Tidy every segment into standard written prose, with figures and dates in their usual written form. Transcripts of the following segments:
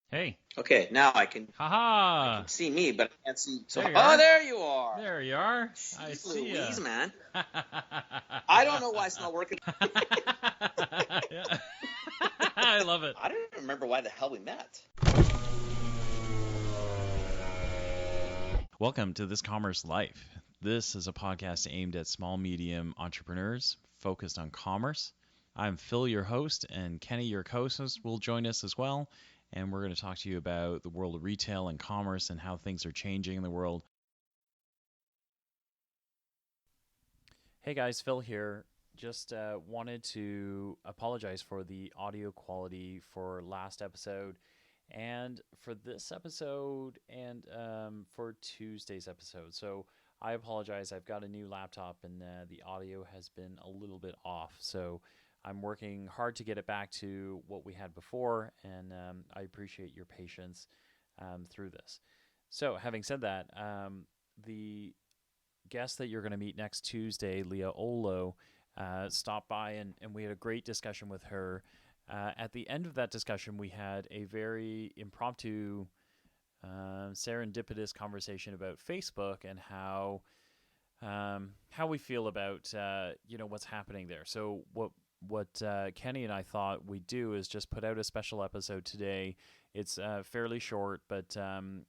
Hey. Okay, now I can Haha. see me, but I can't see. So, There you oh, are. there you are. There you are. I Jeez see ya. Louise, man. I don't know why it's not working. Yeah. I love it. I don't remember why the hell we met. Welcome to This Commerce Life. This is a podcast aimed at small, medium entrepreneurs focused on commerce. I'm Phil, your host, and Kenny, your co-host, will join us as well. And we're going to talk to you about the world of retail and commerce and how things are changing in the world. Hey guys, Phil here. Just wanted to apologize for the audio quality for last episode and for this episode and for Tuesday's episode. So I apologize. I've got a new laptop and the audio has been a little bit off. So I'm working hard to get it back to what we had before, and I appreciate your patience through this. So having said that, the guest that you're going to meet next Tuesday, Lia Olla, stopped by and we had a great discussion with her. At the end of that discussion, we had a very impromptu, serendipitous conversation about Facebook and how we feel about what's happening there. So what Kenny and I thought we'd do is just put out a special episode today. It's fairly short, but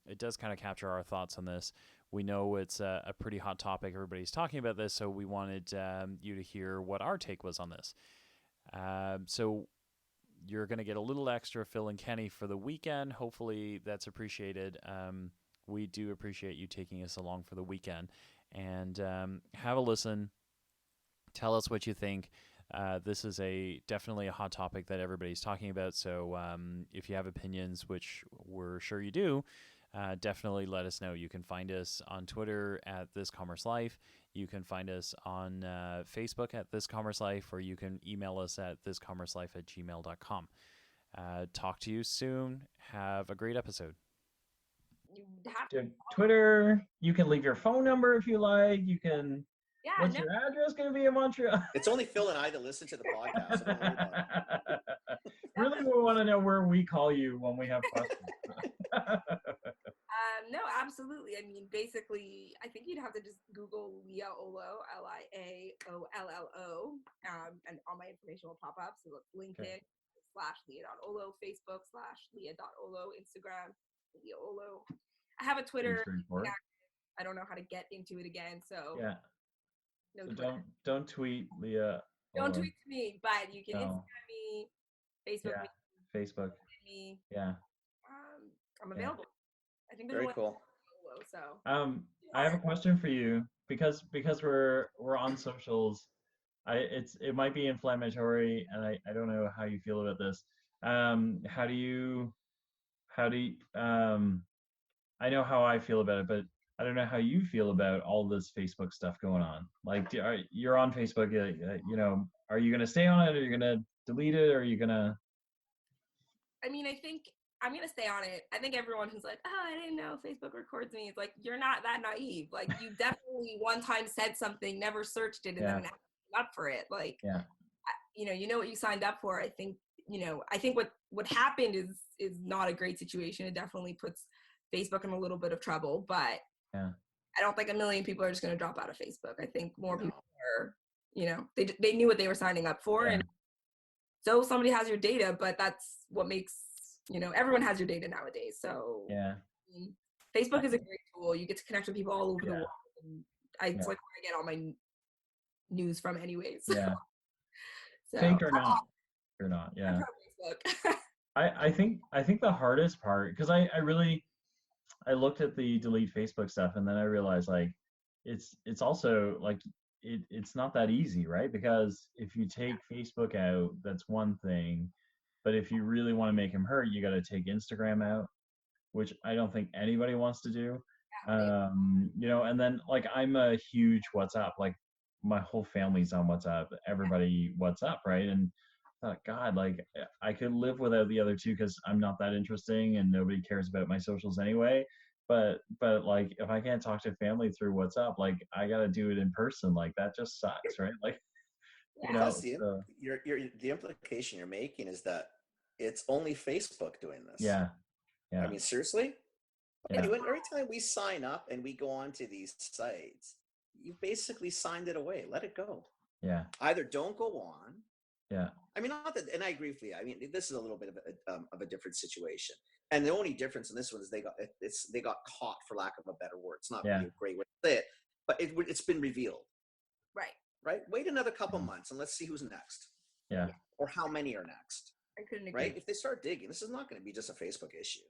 it does kind of capture our thoughts on this. We know it's a pretty hot topic. Everybody's talking about this, so we wanted you to hear what our take was on this. So you're going to get a little extra Phil and Kenny for the weekend. Hopefully that's appreciated. We do appreciate you taking us along for the weekend. And have a listen. Tell us what you think. This is definitely a hot topic that everybody's talking about. So if you have opinions, which we're sure you do, definitely let us know. You can find us on Twitter at This Commerce Life. You can find us on Facebook at This Commerce Life, or you can email us at thiscommercelife@gmail.com. Talk to you soon. Have a great episode. You have to Twitter. You can leave your phone number if you like. You can. Yeah. What's your address going to be in Montreal? It's only Phil and I that listen to the podcast. So don't worry about it. Really, we want to know where we call you when we have questions. No, absolutely. I mean, basically, I think you'd have to just Google Lia Olla, Liaollo, and all my information will pop up. So look, LinkedIn /Lia.Ollo, Facebook /Lia.Ollo, Instagram Lia Ollo. I have a Twitter. I don't know how to get into it again, so yeah. No so don't tweet Lia. Don't tweet to me, but you can Instagram me, Facebook me, Facebook me. Yeah. I'm available. I think very cool. So I have a question for you because we're on socials. It might be inflammatory, and I don't know how you feel about this. How do you I know how I feel about it, but I don't know how you feel about all this Facebook stuff going on. Like, you're on Facebook, are you going to stay on it, or are you going to delete it, or are you going to? I mean, I think I'm going to stay on it. I think everyone who's like, oh, I didn't know Facebook records me. It's like, you're not that naive. Like, you definitely one time said something, never searched it, and then signed up for it. Like, you know what you signed up for. I think what happened is not a great situation. It definitely puts Facebook in a little bit of trouble, but I don't think a million people are just going to drop out of Facebook. I think more people are, they knew what they were signing up for. And so somebody has your data, but that's what makes, everyone has your data nowadays. So Facebook is a great tool. You get to connect with people all over the world. And it's like where I get all my news from anyways. Yeah. So, fake or not. Yeah. I think the hardest part, because I looked at the delete Facebook stuff, and then I realized, like, it's also like it's not that easy, right? Because if you take Facebook out, that's one thing, but if you really want to make him hurt, you got to take Instagram out, which I don't think anybody wants to do. And then, like, I'm a huge WhatsApp, like my whole family's on WhatsApp, everybody WhatsApp, right? And God, like, I could live without the other two because I'm not that interesting and nobody cares about my socials anyway. But like, if I can't talk to family through WhatsApp, like, I got to do it in person. Like, that just sucks, right? Like, Plus, the implication you're making is that it's only Facebook doing this. Yeah. Yeah. I mean, seriously? Yeah. Every time we sign up and we go onto these sites, you basically signed it away. Let it go. Yeah. Either don't go on. Yeah. I mean, not that, and I agree with you. I mean, this is a little bit of a different situation. And the only difference in this one is they got caught, for lack of a better word. It's not really a great way to say it, but it's been revealed. Right. Right. Wait another couple months and let's see who's next. Yeah. Or how many are next. I couldn't agree. Right. If they start digging, this is not going to be just a Facebook issue.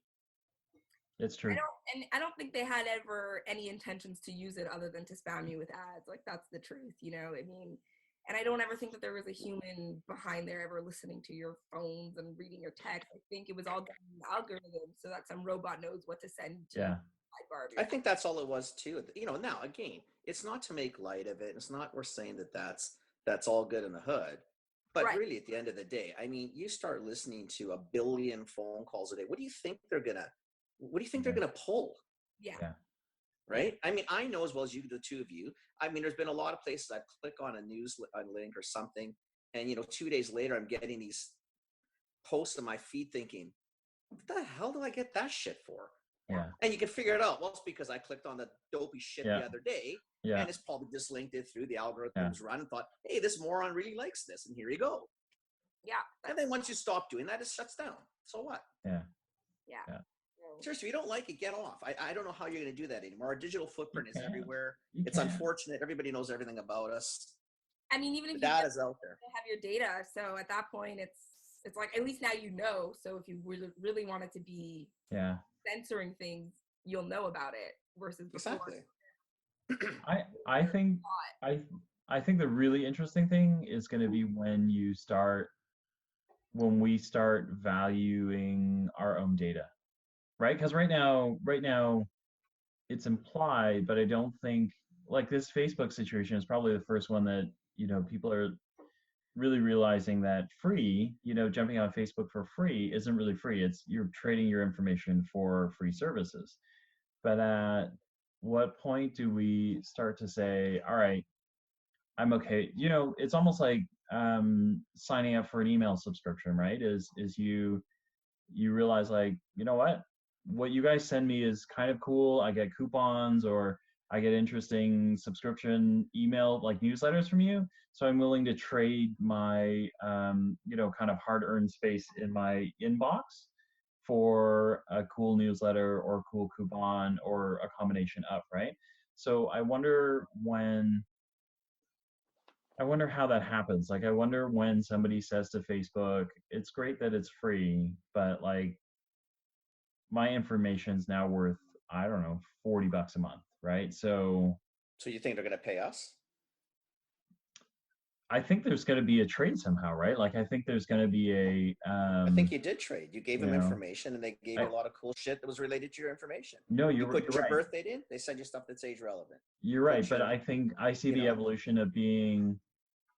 It's true. I don't think they had ever any intentions to use it other than to spam you with ads. Like, that's the truth, you know? I mean, and I don't ever think that there was a human behind there ever listening to your phones and reading your text. I think it was all done in the algorithm so that some robot knows what to send to you. I think that's all it was too. You know, now again, it's not to make light of it. It's not we're saying that that's all good in the hood. But really, at the end of the day, I mean, you start listening to 1 billion phone calls a day. What do you think they're gonna pull? Yeah. Right. I mean, I know as well as you, the two of you. I mean, there's been a lot of places I click on a news link or something, and 2 days later, I'm getting these posts in my feed, thinking, "What the hell do I get that shit for?" Yeah. And you can figure it out. Well, it's because I clicked on the dopey shit the other day, and it's probably just linked it through the algorithms run and thought, hey, this moron really likes this, and here you go. Yeah. And then once you stop doing that, it shuts down. So what? Yeah. Seriously, if you don't like it, get off. I don't know how you're going to do that anymore. Our digital footprint is everywhere. It's unfortunate. Everybody knows everything about us. I mean, even if the data's out there, they have your data. So at that point, it's like, at least now you know. So if you really want it to be censoring things, you'll know about it versus before. Exactly. I think the really interesting thing is going to be when we start valuing our own data, right? Because right now it's implied, but I don't think, like, this Facebook situation is probably the first one that people are really realizing that free, jumping on Facebook for free isn't really free. It's you're trading your information for free services. But at what point do we start to say, all right, I'm okay? It's almost like signing up for an email subscription, right? Is you realize, like, what you guys send me is kind of cool. I get coupons, or I get interesting subscription email, like, newsletters from you. So I'm willing to trade my, kind of hard-earned space in my inbox for a cool newsletter or a cool coupon or a combination of, right? So I wonder how that happens. Like, I wonder when somebody says to Facebook, it's great that it's free, but, like, my information's now worth, I don't know, $40 a month, right? So you think they're going to pay us? I think there's going to be a trade somehow, right? Like, I think there's going to be a. I think you did trade. You gave them information, and they gave you a lot of cool shit that was related to your information. No, you put your right. birth date in. They send you stuff that's age relevant. You're right, but I think I see the evolution of being,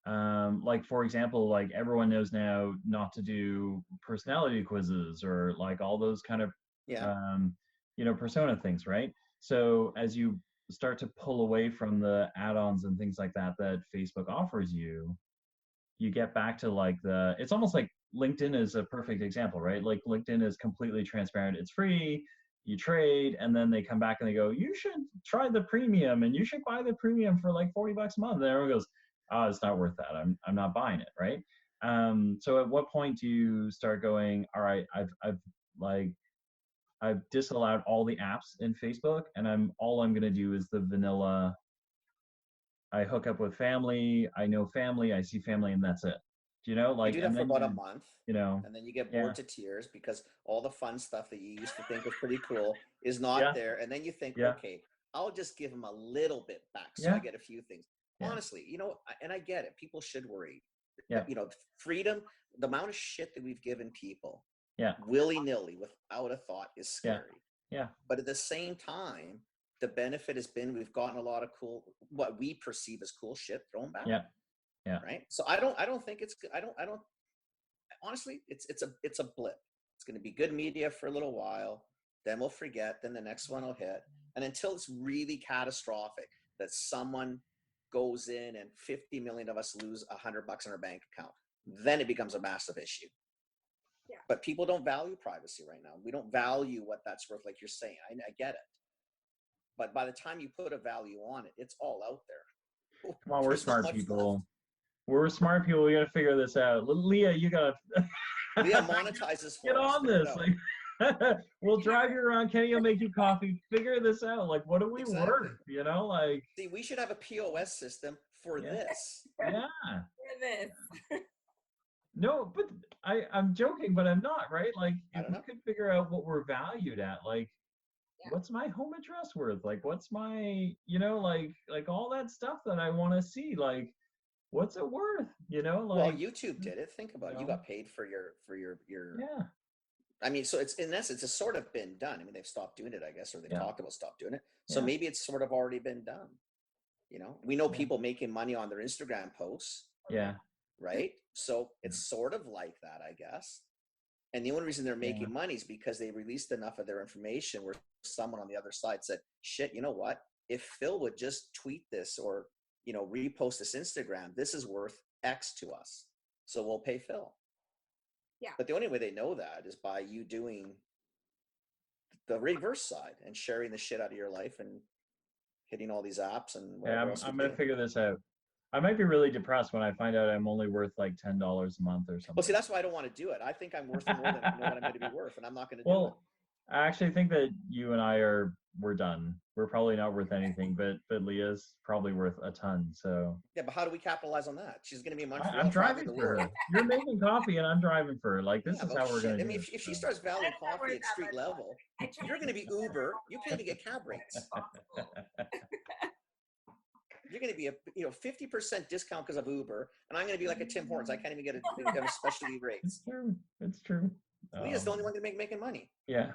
like, for example, like, everyone knows now not to do personality quizzes or, like, all those kind of persona things, right? So as you start to pull away from the add-ons and things like that Facebook offers you, you get back to, like, it's almost like LinkedIn is a perfect example, right? Like, LinkedIn is completely transparent. It's free. You trade, and then they come back and they go, you should try the premium, and you should buy the premium for like $40 a month. And everyone goes, oh, it's not worth that. I'm not buying it, right? So at what point do you start going, all right, I've disallowed all the apps in Facebook, and all I'm going to do is the vanilla. I hook up with family. I know family. I see family, and that's it. Like, you do that for about a month, and then you get bored to tears because all the fun stuff that you used to think was pretty cool is not there, and then you think, okay, I'll just give them a little bit back, so I get a few things. Honestly, and I get it. People should worry. Freedom, the amount of shit that we've given people. Willy-nilly without a thought is scary. But at the same time, the benefit has been we've gotten a lot of cool, what we perceive as cool shit thrown back. Right. So I don't think it's I don't honestly, it's a blip. It's going to be good media for a little while, then we'll forget, then the next one will hit, and until it's really catastrophic that someone goes in and 50 million of us lose $100 in our bank account, then it becomes a massive issue. But people don't value privacy right now. We don't value what that's worth, like you're saying. I get it. But by the time you put a value on it, it's all out there. Come on, we're smart people. Left. We're smart people. We got to figure this out. Leah, you got to. Leah monetizes for Get us. on this. Like, we'll drive you around. Kenny will make you coffee. Figure this out. Like, what are we worth? You know, like. See, we should have a POS system for this. Yeah. For this. No, but I'm joking, but I'm not, right? Like, if we could figure out what we're valued at, like, what's my home address worth? Like, what's my, you know, like all that stuff that I want to see, like, what's it worth? You know, like. Well, YouTube did it. Think about it. You got paid for your. Yeah. I mean, so it's in essence, it's sort of been done. I mean, they've stopped doing it, I guess, or they've talked about stop doing it. So maybe it's sort of already been done. You know, we know people making money on their Instagram posts. Yeah. Right. So it's sort of like that, I guess. And the only reason they're making money is because they released enough of their information where someone on the other side said, shit, you know what? If Phil would just tweet this or, you know, repost this Instagram, this is worth X to us. So we'll pay Phil. Yeah. But the only way they know that is by you doing the reverse side and sharing the shit out of your life and hitting all these apps and whatever else. I'm going to figure this out. I might be really depressed when I find out I'm only worth like $10 a month or something. Well, see, that's why I don't want to do it. I think I'm worth more than I know what I'm going to be worth, and I'm not going to do it. I actually think that you and I we're done. We're probably not worth anything, but Leah's probably worth a ton. So yeah, but how do we capitalize on that? She's going to be in Montreal. I'm driving for her. You're making coffee, and I'm driving for her. Like this is how we're going to do it. If she starts valuing coffee at street level, you're going to be Uber. You can't even get cab rates. You're going to be a 50% discount because of Uber, and I'm going to be like a Tim Hortons. I can't even get a specialty rate. It's true. It's true. Leah's the only one going to making money. Yeah.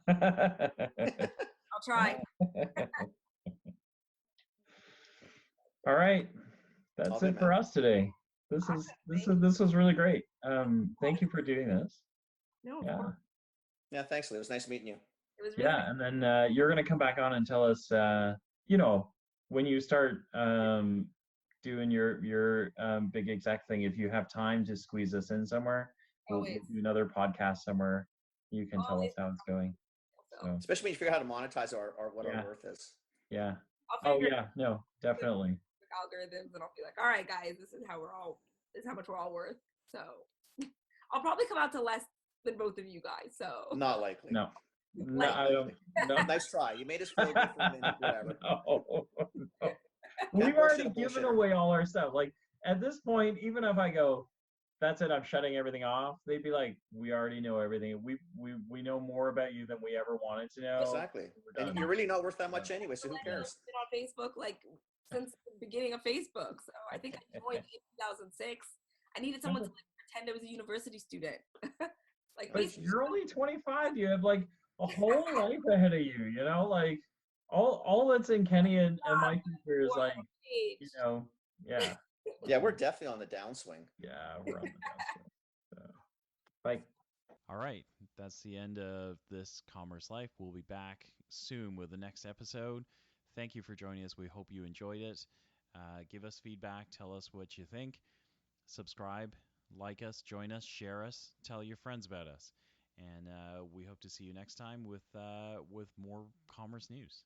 I'll try. All right, that's it for us today. This was really great. Thank you for doing this. No. Yeah. Thanks, Leah. It was nice meeting you. It was really and then you're going to come back on and tell us, you know, when you start doing your big exec thing, if you have time to squeeze us in somewhere, we'll do another podcast somewhere. You can tell us how it's going. So. Especially when you figure out how to monetize our what our worth is. Yeah. No, definitely. Algorithms, and I'll be like, all right, guys, this is how much we're all worth. So I'll probably come out to less than both of you guys. So not likely. No, I don't. No. Nice try. You made us feel good for a minute. Whatever. No. We've already given away all our stuff. Like at this point, even if I go, that's it, I'm shutting everything off, they'd be like, we already know everything. We know more about you than we ever wanted to know. Exactly. And you're really not worth that much anyway, so who cares? I've been on Facebook like since the beginning of Facebook. So I think I joined in 2006. I needed someone to pretend I was a university student. But you're only 25. You have like a whole life ahead of you, you know, like all that's in Kenny and my future is like, you know, yeah. Yeah, we're definitely on the downswing. Yeah, we're on the downswing. So, bye. All right, that's the end of this Commerce Life. We'll be back soon with the next episode. Thank you for joining us. We hope you enjoyed it. Give us feedback. Tell us what you think. Subscribe, like us, join us, share us, tell your friends about us. And we hope to see you next time with more commerce news.